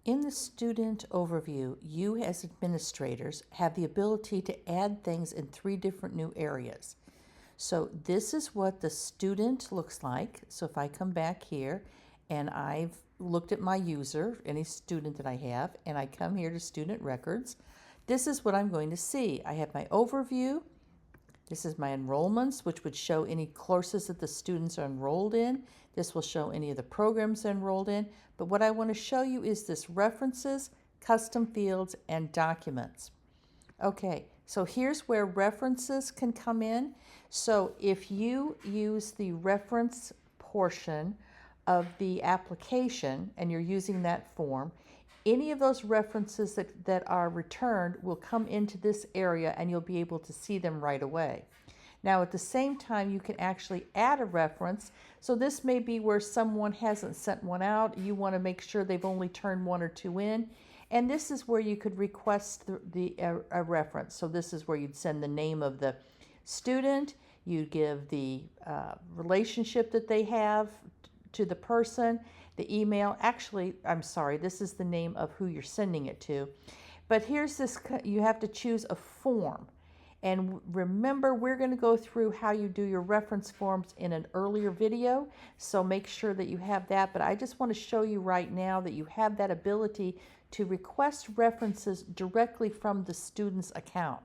In the student overview, you as administrators have the ability to add things in 3 different new areas. So this is what the student looks like. So if I come back here and I've looked at my user, any student that I have, and I come here to student records, this is what I'm going to see. I have my overview. This is my enrollments, which would show any courses that the students are enrolled in. This will show any of the programs they're enrolled in. But what I want to show you is this references, custom fields, and documents. Okay, so here's where references can come in. So if you use the reference portion of the application and you're using that form, any of those references that are returned will come into this area and you'll be able to see them right away. Now at the same time, you can actually add a reference. So this may be where someone hasn't sent one out. You want to make sure they've only turned 1 or 2 in. And this is where you could request a reference. So this is where you'd send the name of the student. You give the relationship that they have to the person, the email. Actually, I'm sorry, this is the name of who you're sending it to. But here's this, you have to choose a form. And remember, we're going to go through how you do your reference forms in an earlier video, so make sure that you have that. But I just want to show you right now that you have that ability to request references directly from the student's account.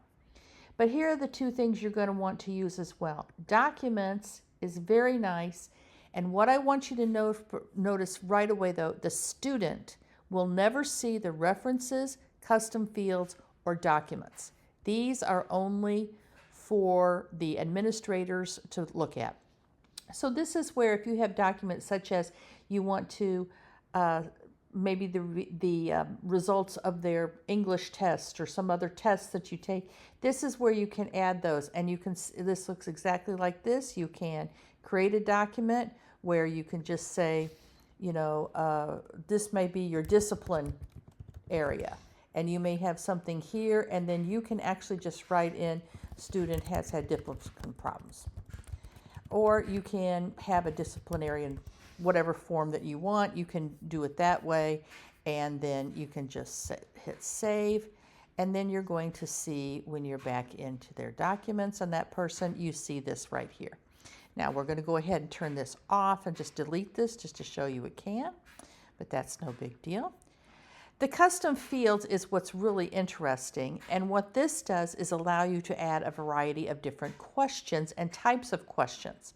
But here are the 2 things you're going to want to use as well. Documents is very nice, and what I want you to notice right away though, the student will never see the references, custom fields, or documents. These are only for the administrators to look at. So this is where if you have documents such as you want to maybe the results of their English test or some other test that you take, this is where you can add those. And you can, this looks exactly like this. You can create a document where you can just say, you know, this may be your discipline area. And you may have something here, and then you can actually just write in, student has had discipline problems. Or you can have a disciplinarian, whatever form that you want, you can do it that way, and then you can just hit save, and then you're going to see when you're back into their documents on that person, you see this right here. Now we're going to go ahead and turn this off and just delete this just to show you it can, but that's no big deal. The custom fields is what's really interesting, and what this does is allow you to add a variety of different questions and types of questions.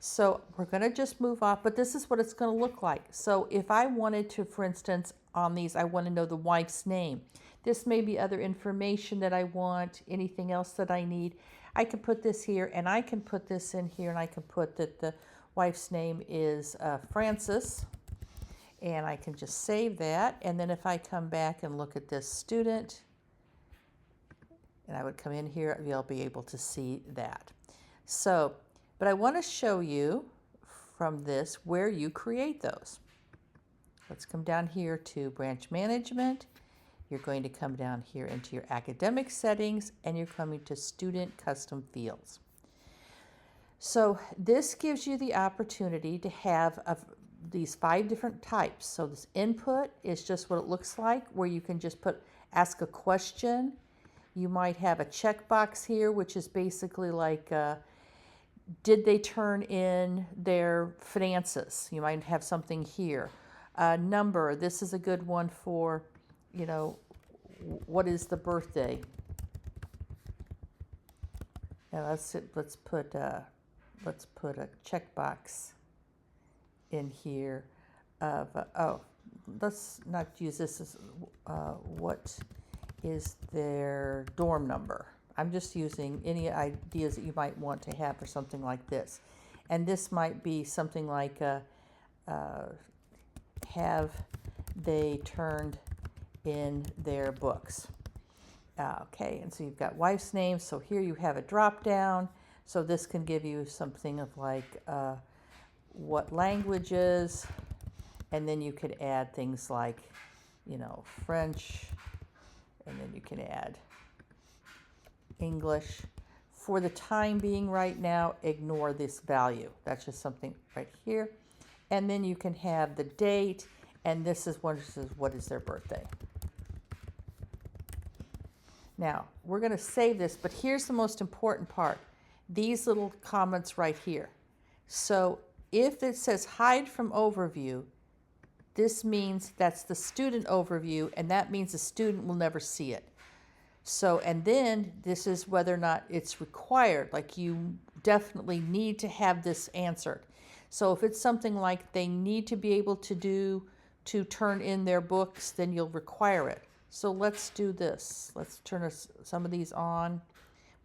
So we're going to just move off, but this is what it's going to look like. So if I wanted to, for instance, on these, I want to know the wife's name. This may be other information that I want, anything else that I need. I can put this here, and I can put this in here, and I can put that the wife's name is Frances. And I can just save that. And then if I come back and look at this student, and I would come in here, you'll be able to see that. So, but I want to show you from this where you create those. Let's come down here to branch management. You're going to come down here into your academic settings, and you're coming to student custom fields. So this gives you the opportunity to have these 5 different types. So this input is just what it looks like, where you can just ask a question. You might have a checkbox here, which is basically like, did they turn in their finances? You might have something here. Number, this is a good one for, you know, what is the birthday? Now let's put a checkbox in here of, let's not use this as, what is their dorm number? I'm just using any ideas that you might want to have for something like this. And this might be something like, have they turned in their books? Okay, and so you've got wife's name. So here you have a drop down. So this can give you something of like, what languages, and then you could add things like, you know, French, and then you can add English. For the time being right now, ignore this value. That's just something right here. And then you can have the date, And this is what is their birthday. Now, we're going to save this, but here's the most important part. These little comments right here. So if it says hide from overview, this means that's the student overview, and that means the student will never see it. So, and then this is whether or not it's required, like you definitely need to have this answered. So if it's something like they need to be able to turn in their books, then you'll require it. So let's do this. Let's turn some of these on.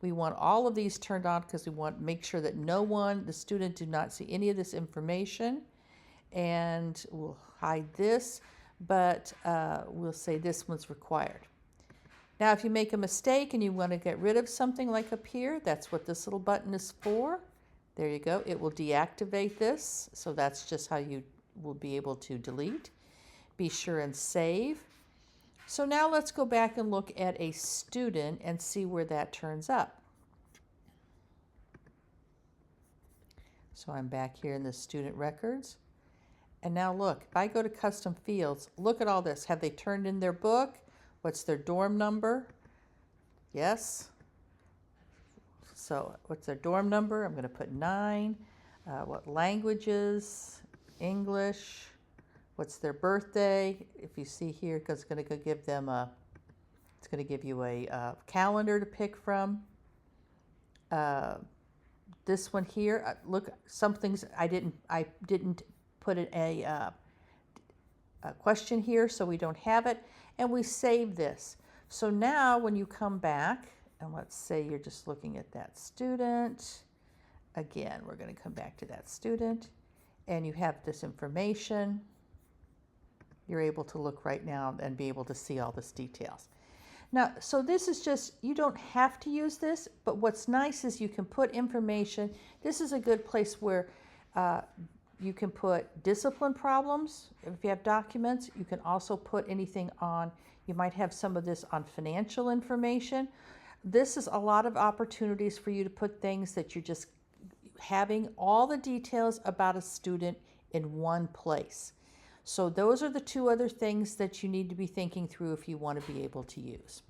We want all of these turned on because we want to make sure that the student do not see any of this information. And we'll hide this, but we'll say this one's required. Now, if you make a mistake and you want to get rid of something like up here, that's what this little button is for. There you go. It will deactivate this. So that's just how you will be able to delete. Be sure and save. So now let's go back and look at a student and see where that turns up. So I'm back here in the student records. And now look, if I go to custom fields, look at all this. Have they turned in their book? What's their dorm number? Yes. So what's their dorm number? I'm going to put 9. What languages? English. What's their birthday? If you see here, because it's going to give them it's going to give you a calendar to pick from. This one here, look, some things I didn't put a question here, so we don't have it, and we save this. So now when you come back, and let's say you're just looking at that student, again, we're going to come back to that student, and you have this information. You're able to look right now and be able to see all this details. Now, so this is just, you don't have to use this, but what's nice is you can put information. This is a good place where you can put discipline problems. If you have documents, you can also put anything on, you might have some of this on financial information. This is a lot of opportunities for you to put things that you're just having all the details about a student in one place. So those are the two other things that you need to be thinking through if you want to be able to use.